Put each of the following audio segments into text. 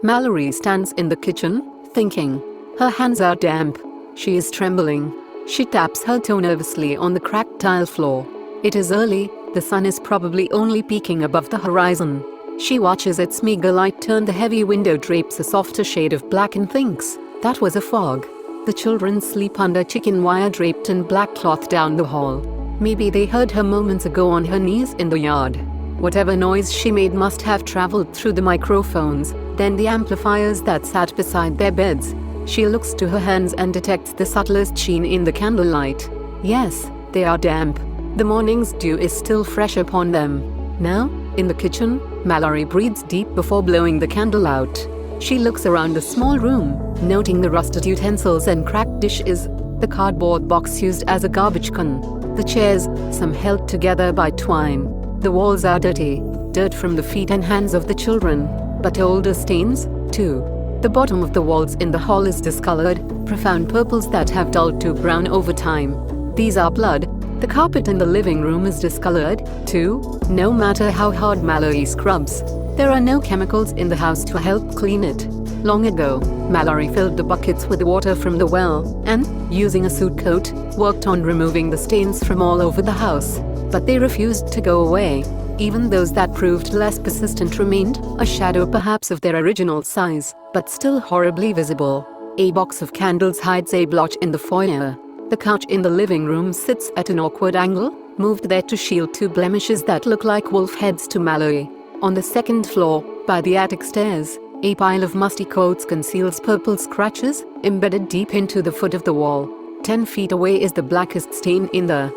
Mallory stands in the kitchen, thinking. Her hands are damp. She is trembling. She taps her toe nervously on the cracked tile floor. It is early, the sun is probably only peeking above the horizon. She watches its meager light turn the heavy window drapes a softer shade of black and thinks, that was a fog. The children sleep under chicken wire draped in black cloth down the hall. Maybe they heard her moments ago on her knees in the yard. Whatever noise she made must have traveled through the microphones, then the amplifiers that sat beside their beds. She looks to her hands and detects the subtlest sheen in the candlelight. Yes, they are damp. The morning's dew is still fresh upon them. Now, in the kitchen, Mallory breathes deep before blowing the candle out. She looks around the small room, noting the rusted utensils and cracked dishes, the cardboard box used as a garbage can, the chairs, some held together by twine. The walls are dirty, dirt from the feet and hands of the children, but older stains, too. The bottom of the walls in the hall is discolored, profound purples that have dulled to brown over time. These are blood. The carpet in the living room is discolored, too, no matter how hard Mallory scrubs. There are no chemicals in the house to help clean it. Long ago, Mallory filled the buckets with water from the well and, using a soot coat, worked on removing the stains from all over the house. But they refused to go away. Even those that proved less persistent remained, a shadow perhaps of their original size, but still horribly visible. A box of candles hides a blotch in the foyer. The couch in the living room sits at an awkward angle, moved there to shield two blemishes that look like wolf heads to Mallory. On the second floor, by the attic stairs, a pile of musty coats conceals purple scratches, embedded deep into the foot of the wall. 10 feet away is the blackest stain in the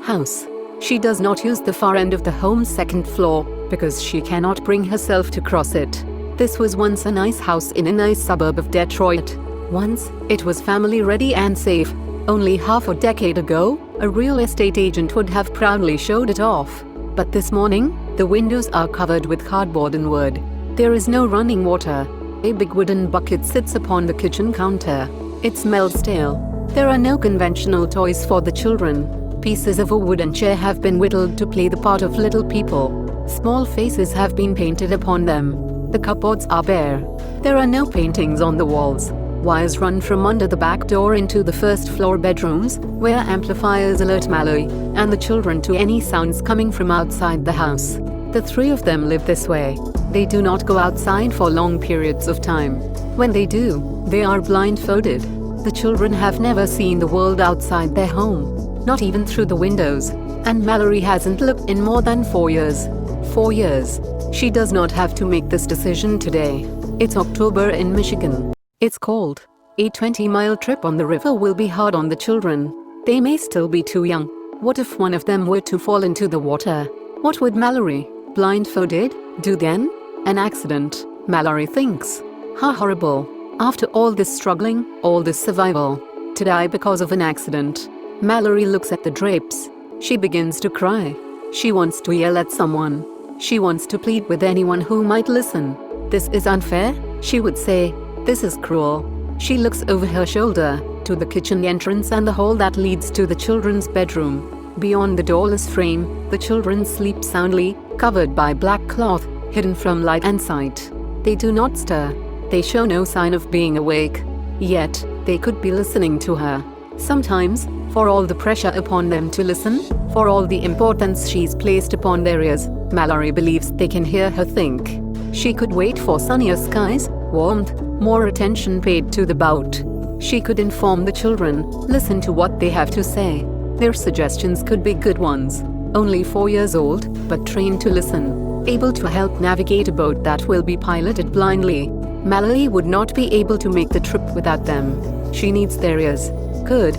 house. She does not use the far end of the home's second floor, because she cannot bring herself to cross it. This was once a nice house in a nice suburb of Detroit. Once, it was family-ready and safe. Only half a decade ago, a real estate agent would have proudly showed it off. But this morning, the windows are covered with cardboard and wood. There is no running water. A big wooden bucket sits upon the kitchen counter. It smells stale. There are no conventional toys for the children. Pieces of a wooden chair have been whittled to play the part of little people. Small faces have been painted upon them. The cupboards are bare. There are no paintings on the walls. Wires run from under the back door into the first floor bedrooms, where amplifiers alert Mallory and the children to any sounds coming from outside the house. The three of them live this way. They do not go outside for long periods of time. When they do, they are blindfolded. The children have never seen the world outside their home, not even through the windows, and Mallory hasn't looked in more than 4 years. 4 years. She does not have to make this decision today. It's October in Michigan. It's cold. A 20-mile trip on the river will be hard on the children. They may still be too young. What if one of them were to fall into the water? What would Mallory, blindfolded, do then? An accident, Mallory thinks. How horrible. After all this struggling, all this survival, to die because of an accident. Mallory looks at the drapes. She begins to cry. She wants to yell at someone. She wants to plead with anyone who might listen. This is unfair, she would say. This is cruel. She looks over her shoulder, to the kitchen entrance and the hall that leads to the children's bedroom. Beyond the doorless frame, the children sleep soundly, covered by black cloth, hidden from light and sight. They do not stir. They show no sign of being awake. Yet, they could be listening to her. Sometimes, for all the pressure upon them to listen, for all the importance she's placed upon their ears, Mallory believes they can hear her think. She could wait for sunnier skies, warmth, more attention paid to the bout. She could inform the children, listen to what they have to say. Their suggestions could be good ones. Only 4 years old, but trained to listen. Able to help navigate a boat that will be piloted blindly. Mallory would not be able to make the trip without them. She needs their ears. Good.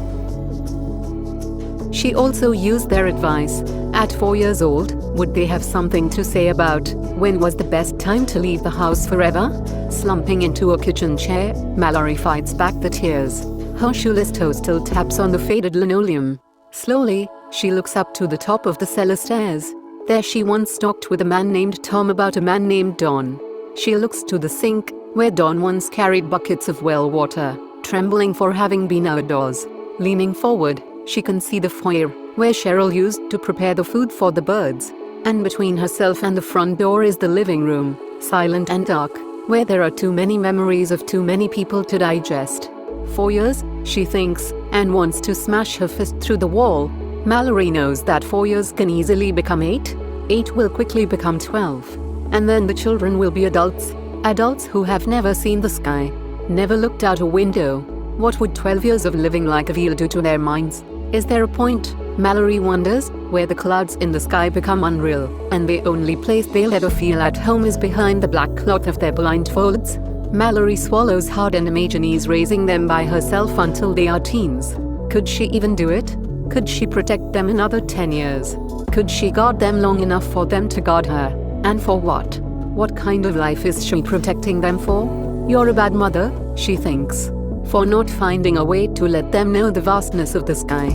She also used their advice. At 4 years old, would they have something to say about when was the best time to leave the house forever? Slumping into a kitchen chair, Mallory fights back the tears. Her shoeless toe still taps on the faded linoleum. Slowly, she looks up to the top of the cellar stairs. There she once talked with a man named Tom about a man named Don. She looks to the sink, where Don once carried buckets of well water, trembling for having been outdoors. Leaning forward, she can see the foyer, where Cheryl used to prepare the food for the birds. And between herself and the front door is the living room, silent and dark, where there are too many memories of too many people to digest. 4 years, she thinks, and wants to smash her fist through the wall. Mallory knows that 4 years can easily become 8. 8 will quickly become 12. And then the children will be adults. Adults who have never seen the sky, never looked out a window. What would 12 years of living like a wheel do to their minds? Is there a point, Mallory wonders, where the clouds in the sky become unreal, and the only place they'll ever feel at home is behind the black cloth of their blindfolds? Mallory swallows hard and imagines raising them by herself until they are teens. Could she even do it? Could she protect them another 10 years? Could she guard them long enough for them to guard her? And for what? What kind of life is she protecting them for? You're a bad mother, she thinks. For not finding a way to let them know the vastness of the sky.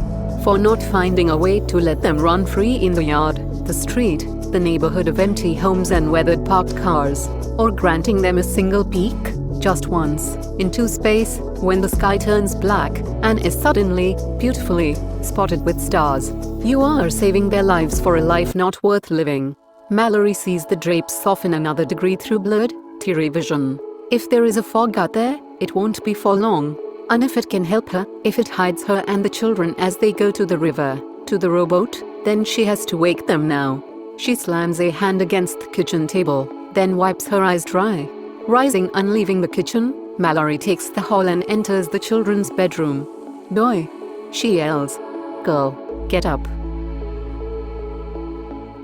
For not finding a way to let them run free in the yard, the street, the neighborhood of empty homes and weathered parked cars. Or granting them a single peek, just once, into space, when the sky turns black and is suddenly, beautifully, spotted with stars. You are saving their lives for a life not worth living. Mallory sees the drapes soften another degree through blurred, teary vision. If there is a fog out there, it won't be for long. And if it can help her, if it hides her and the children as they go to the river, to the rowboat, then she has to wake them now. She slams a hand against the kitchen table, then wipes her eyes dry. Rising and leaving the kitchen, Mallory takes the hall and enters the children's bedroom. "Boy!" she yells. "Girl, get up."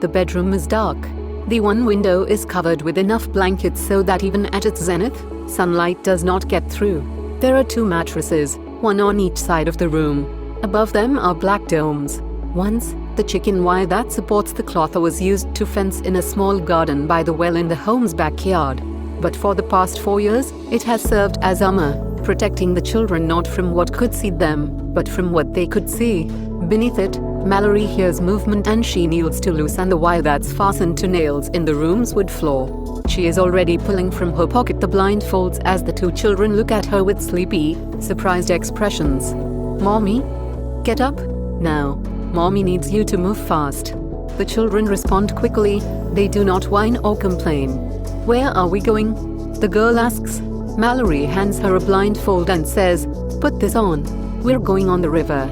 The bedroom is dark. The one window is covered with enough blankets so that even at its zenith, sunlight does not get through. There are 2 mattresses, one on each side of the room. Above them are black domes. Once, the chicken wire that supports the cloth was used to fence in a small garden by the well in the home's backyard. But for the past 4 years, it has served as armor, protecting the children not from what could see them, but from what they could see. Beneath it, Mallory hears movement and she kneels to loosen the wire that's fastened to nails in the room's wood floor. She is already pulling from her pocket the blindfolds as the 2 children look at her with sleepy, surprised expressions. "Mommy? Get up. Now. Mommy needs you to move fast." The children respond quickly. They do not whine or complain. "Where are we going?" the girl asks. Mallory hands her a blindfold and says, "Put this on. We're going on the river."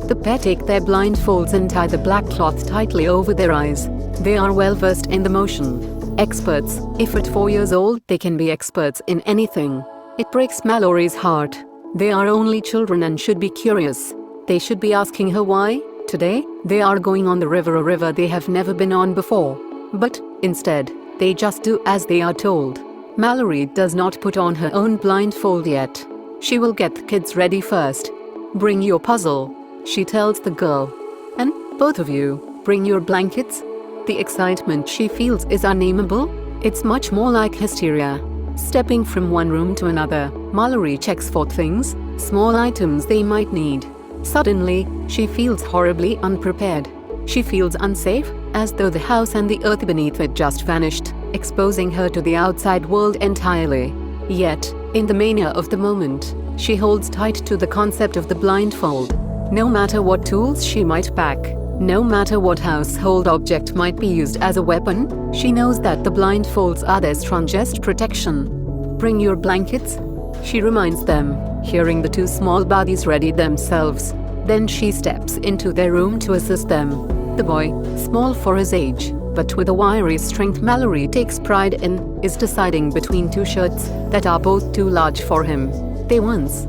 The pair take their blindfolds and tie the black cloth tightly over their eyes. They are well versed in the motion. Experts. If at 4 years old they can be experts in anything. It breaks Mallory's heart. They are only children and should be curious. They should be asking her why. Today, they are going on the river, a river they have never been on before. But, instead, they just do as they are told. Mallory does not put on her own blindfold yet. She will get the kids ready first. "Bring your puzzle," she tells the girl. "And, both of you, bring your blankets." The excitement she feels is unnameable. It's much more like hysteria. Stepping from one room to another, Mallory checks for things, small items they might need. Suddenly, she feels horribly unprepared. She feels unsafe, as though the house and the earth beneath it just vanished, exposing her to the outside world entirely. Yet, in the mania of the moment, she holds tight to the concept of the blindfold. No matter what tools she might pack, no matter what household object might be used as a weapon, she knows that the blindfolds are their strongest protection. "Bring your blankets," she reminds them, hearing the 2 small bodies ready themselves. Then she steps into their room to assist them. The boy, small for his age, but with a wiry strength Mallory takes pride in, is deciding between 2 shirts that are both too large for him. They once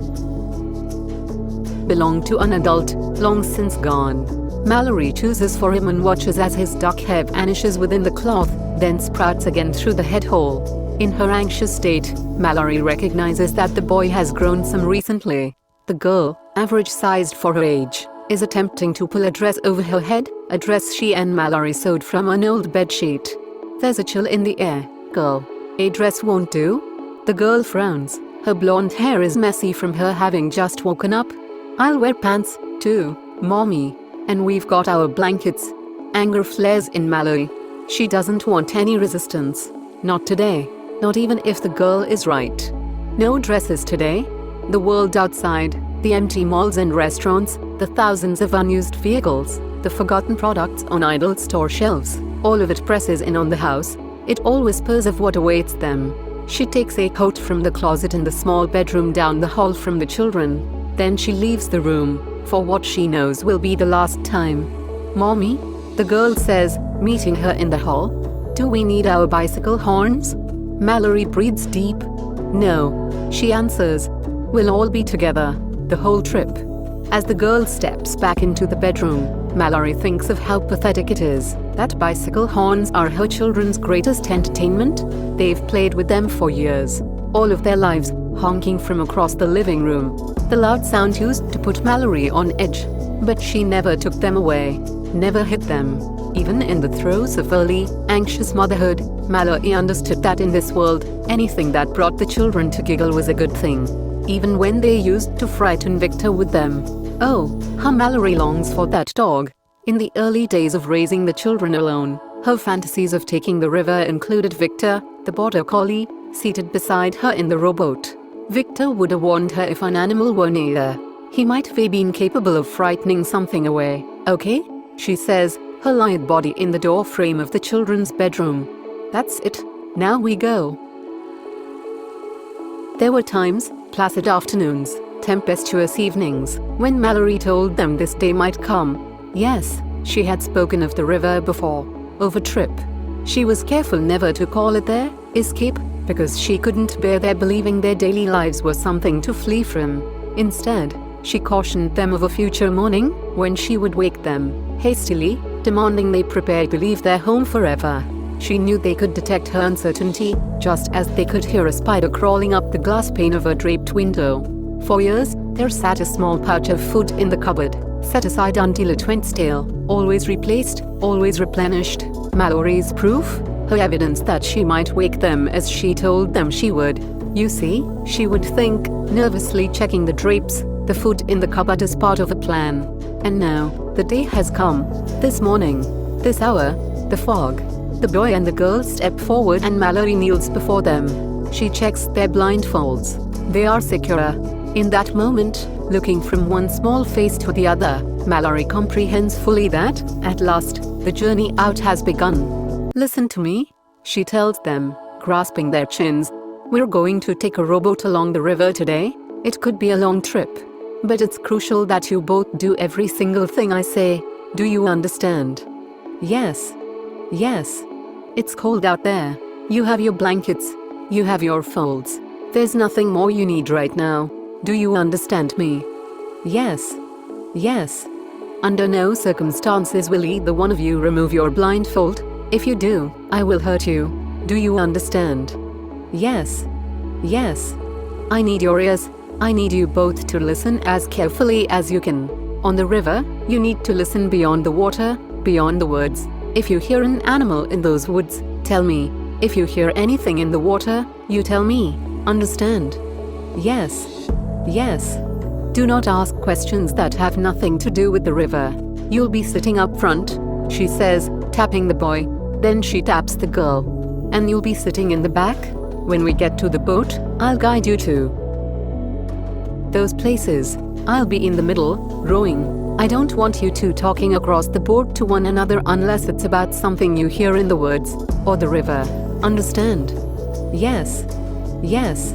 belonged to an adult, long since gone. Mallory chooses for him and watches as his dark hair vanishes within the cloth, then sprouts again through the head hole. In her anxious state, Mallory recognizes that the boy has grown some recently. The girl, average-sized for her age, is attempting to pull a dress over her head, a dress she and Mallory sewed from an old bedsheet. There's a chill in the air. "Girl, a dress won't do?" The girl frowns. Her blonde hair is messy from her having just woken up. "I'll wear pants, too, Mommy. And we've got our blankets." Anger flares in Mallory. She doesn't want any resistance. Not today. Not even if the girl is right. No dresses today. The world outside, the empty malls and restaurants, the thousands of unused vehicles, the forgotten products on idle store shelves, all of it presses in on the house. It all whispers of what awaits them. She takes a coat from the closet in the small bedroom down the hall from the children. Then she leaves the room, for what she knows will be the last time. "Mommy," the girl says, meeting her in the hall. "Do we need our bicycle horns?" Mallory breathes deep. "No," she answers. "We'll all be together, the whole trip." As the girl steps back into the bedroom, Mallory thinks of how pathetic it is that bicycle horns are her children's greatest entertainment. They've played with them for years, all of their lives, honking from across the living room. The loud sound used to put Mallory on edge, but she never took them away, never hid them. Even in the throes of early, anxious motherhood, Mallory understood that in this world, anything that brought the children to giggle was a good thing, even when they used to frighten Victor with them. Oh, how Mallory longs for that dog. In the early days of raising the children alone, her fantasies of taking the river included Victor, the border collie, seated beside her in the rowboat. Victor would have warned her if an animal were near. He might have been capable of frightening something away. "Okay," she says, her lithe body in the door frame of the children's bedroom. "That's it. Now we go." There were times, placid afternoons, tempestuous evenings, when Mallory told them this day might come. Yes, she had spoken of the river before, of a trip. She was careful never to call it their escape, because she couldn't bear their believing their daily lives were something to flee from. Instead, she cautioned them of a future morning, when she would wake them, hastily, demanding they prepare to leave their home forever. She knew they could detect her uncertainty, just as they could hear a spider crawling up the glass pane of a draped window. For years, there sat a small pouch of food in the cupboard, set aside until it went stale, always replaced, always replenished. Mallory's proof? Her evidence that she might wake them as she told them she would. "You see," she would think, nervously checking the drapes, "the food in the cupboard is part of a plan." And now, the day has come. This morning, this hour, the fog. The boy and the girl step forward and Mallory kneels before them. She checks their blindfolds. They are secure. In that moment, looking from one small face to the other, Mallory comprehends fully that, at last, the journey out has begun. "Listen to me," she tells them, grasping their chins. "We're going to take a rowboat along the river today. It could be a long trip, but it's crucial that you both do every single thing I say. Do you understand?" "Yes. Yes. It's cold out there. You have your blankets. You have your folds. There's nothing more you need right now. Do you understand me?" "Yes. Yes. Under no circumstances will either one of you remove your blindfold. If you do, I will hurt you. Do you understand?" "Yes. Yes. I need your ears. I need you both to listen as carefully as you can. On the river, you need to listen beyond the water, beyond the words. If you hear an animal in those woods, tell me. If you hear anything in the water, you tell me. Understand?" "Yes. Yes. Do not ask questions that have nothing to do with the river. You'll be sitting up front," she says, tapping the boy. Then she taps the girl. "And you'll be sitting in the back. When we get to the boat, I'll guide you to those places. I'll be in the middle, rowing. I don't want you two talking across the board to one another unless it's about something you hear in the woods or the river. Understand?" "Yes. Yes.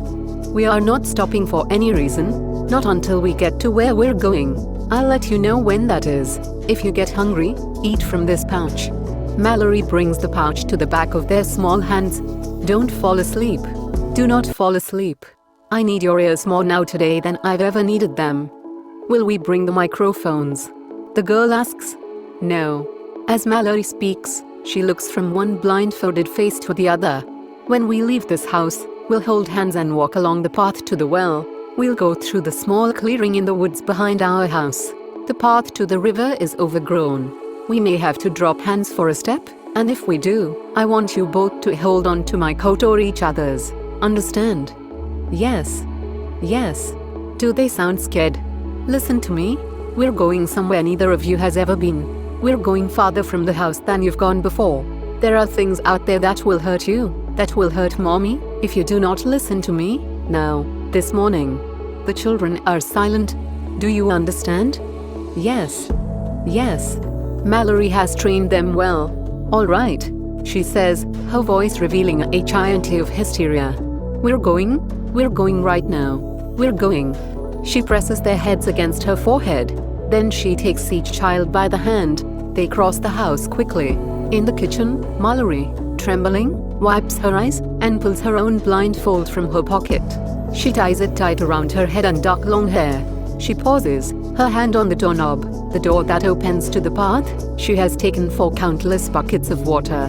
We are not stopping for any reason, not until we get to where we're going. I'll let you know when that is. If you get hungry, eat from this pouch." Mallory brings the pouch to the back of their small hands. "Don't fall asleep. Do not fall asleep. I need your ears more now today than I've ever needed them." "Will we bring the microphones?" the girl asks. "No." As Mallory speaks, she looks from one blindfolded face to the other. "When we leave this house, we'll hold hands and walk along the path to the well. We'll go through the small clearing in the woods behind our house. The path to the river is overgrown. We may have to drop hands for a step, and if we do, I want you both to hold on to my coat or each other's. Understand?" "Yes. Yes." Do they sound scared? "Listen to me. We're going somewhere neither of you has ever been. We're going farther from the house than you've gone before. There are things out there that will hurt you, that will hurt Mommy, if you do not listen to me, now, this morning." The children are silent. "Do you understand?" "Yes. Yes. Mallory has trained them well." "All right. she says, her voice revealing a giant of hysteria. We're going right now. We're going. She presses their heads against her forehead. Then she takes each child by the hand. They cross the house quickly. In the kitchen, Mallory, trembling, wipes her eyes and pulls her own blindfold from her pocket. She ties it tight around her head and dark long hair. She pauses, her hand on the doorknob, the door that opens to the path she has taken for countless buckets of water.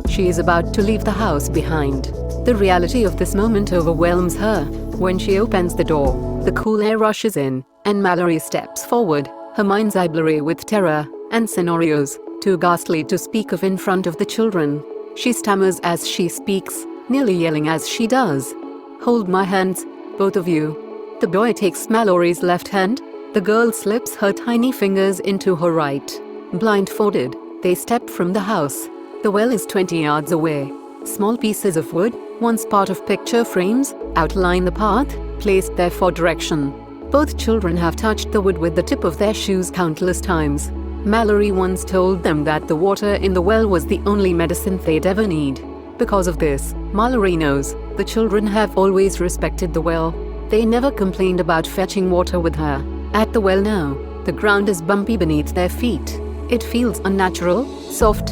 She is about to leave the house behind. The reality of this moment overwhelms her. When she opens the door, the cool air rushes in, and Mallory steps forward, her mind's eye blurry with terror and scenarios, too ghastly to speak of in front of the children. She stammers as she speaks, nearly yelling as she does. Hold my hands, both of you. The boy takes Mallory's left hand. The girl slips her tiny fingers into her right. Blindfolded, they step from the house. The well is 20 yards away. Small pieces of wood, once part of picture frames, outline the path, placed there for direction. Both children have touched the wood with the tip of their shoes countless times. Mallory once told them that the water in the well was the only medicine they'd ever need. Because of this, Mallory knows, the children have always respected the well. They never complained about fetching water with her. At the well now, the ground is bumpy beneath their feet. It feels unnatural, soft.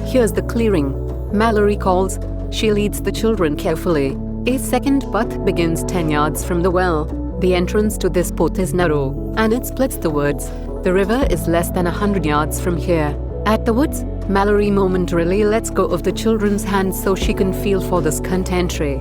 Here's the clearing, Mallory calls. She leads the children carefully. A second path begins 10 yards from the well. The entrance to this path is narrow, and it splits the woods. The river is less than 100 yards from here. At the woods, Mallory momentarily lets go of the children's hands so she can feel for the scant entry.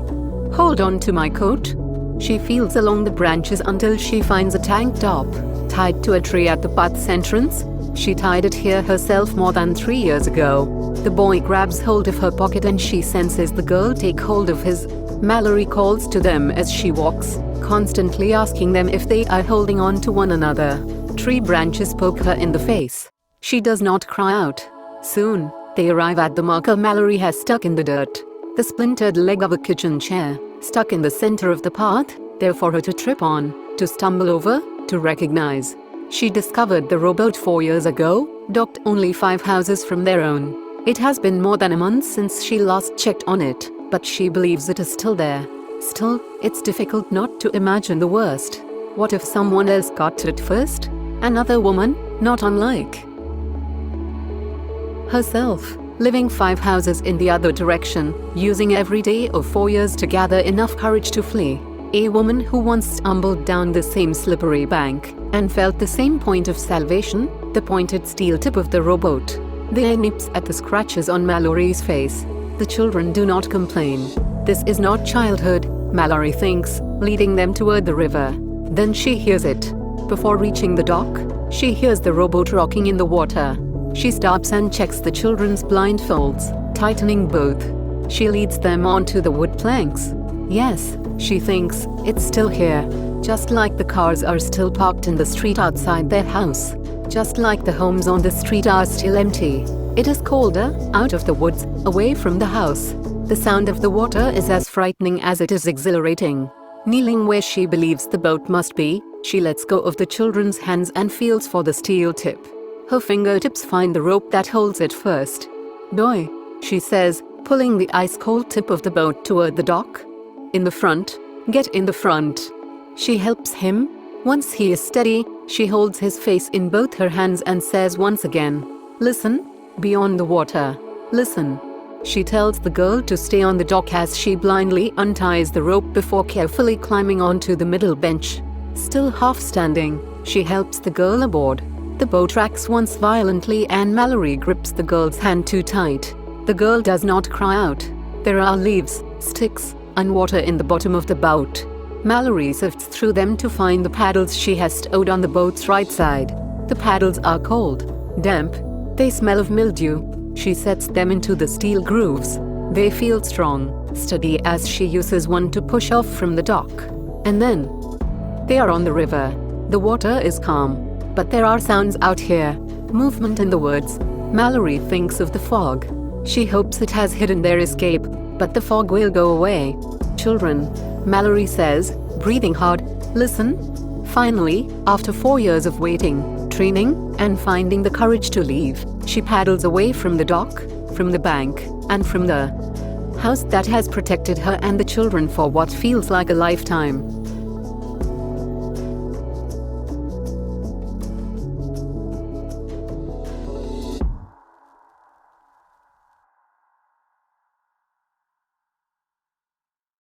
Hold on to my coat. She feels along the branches until she finds a tank top, tied to a tree at the path's entrance. She tied it here herself more than 3 years ago. The boy grabs hold of her pocket and she senses the girl take hold of his. Mallory calls to them as she walks, constantly asking them if they are holding on to one another. Tree branches poke her in the face. She does not cry out. Soon, they arrive at the marker Mallory has stuck in the dirt. The splintered leg of a kitchen chair, stuck in the center of the path, there for her to trip on, to stumble over, to recognize. She discovered the rowboat 4 years ago, docked only 5 houses from their own. It has been more than a month since she last checked on it, but she believes it is still there. Still, it's difficult not to imagine the worst. What if someone else got to it first? Another woman, not unlike herself, living 5 houses in the other direction, using every day of 4 years to gather enough courage to flee. A woman who once stumbled down the same slippery bank and felt the same point of salvation, the pointed steel tip of the rowboat. The air nips at the scratches on Mallory's face. The children do not complain. This is not childhood, Mallory thinks, leading them toward the river. Then she hears it. Before reaching the dock, she hears the rowboat rocking in the water. She stops and checks the children's blindfolds, tightening both. She leads them onto the wood planks. Yes, she thinks, it's still here. Just like the cars are still parked in the street outside their house. Just like the homes on the street are still empty. It is colder, out of the woods, away from the house. The sound of the water is as frightening as it is exhilarating. Kneeling where she believes the boat must be, she lets go of the children's hands and feels for the steel tip. Her fingertips find the rope that holds it first. Boy, she says, pulling the ice-cold tip of the boat toward the dock. In the front. Get in the front. She helps him. Once he is steady, she holds his face in both her hands and says once again, listen, beyond the water. Listen. She tells the girl to stay on the dock as she blindly unties the rope before carefully climbing onto the middle bench. Still half standing, she helps the girl aboard. The boat rocks once violently and Mallory grips the girl's hand too tight. The girl does not cry out. There are leaves, sticks, and water in the bottom of the boat. Mallory sifts through them to find the paddles she has stowed on the boat's right side. The paddles are cold, damp. They smell of mildew. She sets them into the steel grooves. They feel strong, steady as she uses one to push off from the dock. And then, they are on the river. The water is calm. But there are sounds out here. Movement in the woods. Mallory thinks of the fog. She hopes it has hidden their escape, but the fog will go away. Children, Mallory says, breathing hard, listen. Finally, after 4 years of waiting, training, and finding the courage to leave, she paddles away from the dock, from the bank, and from the house that has protected her and the children for what feels like a lifetime.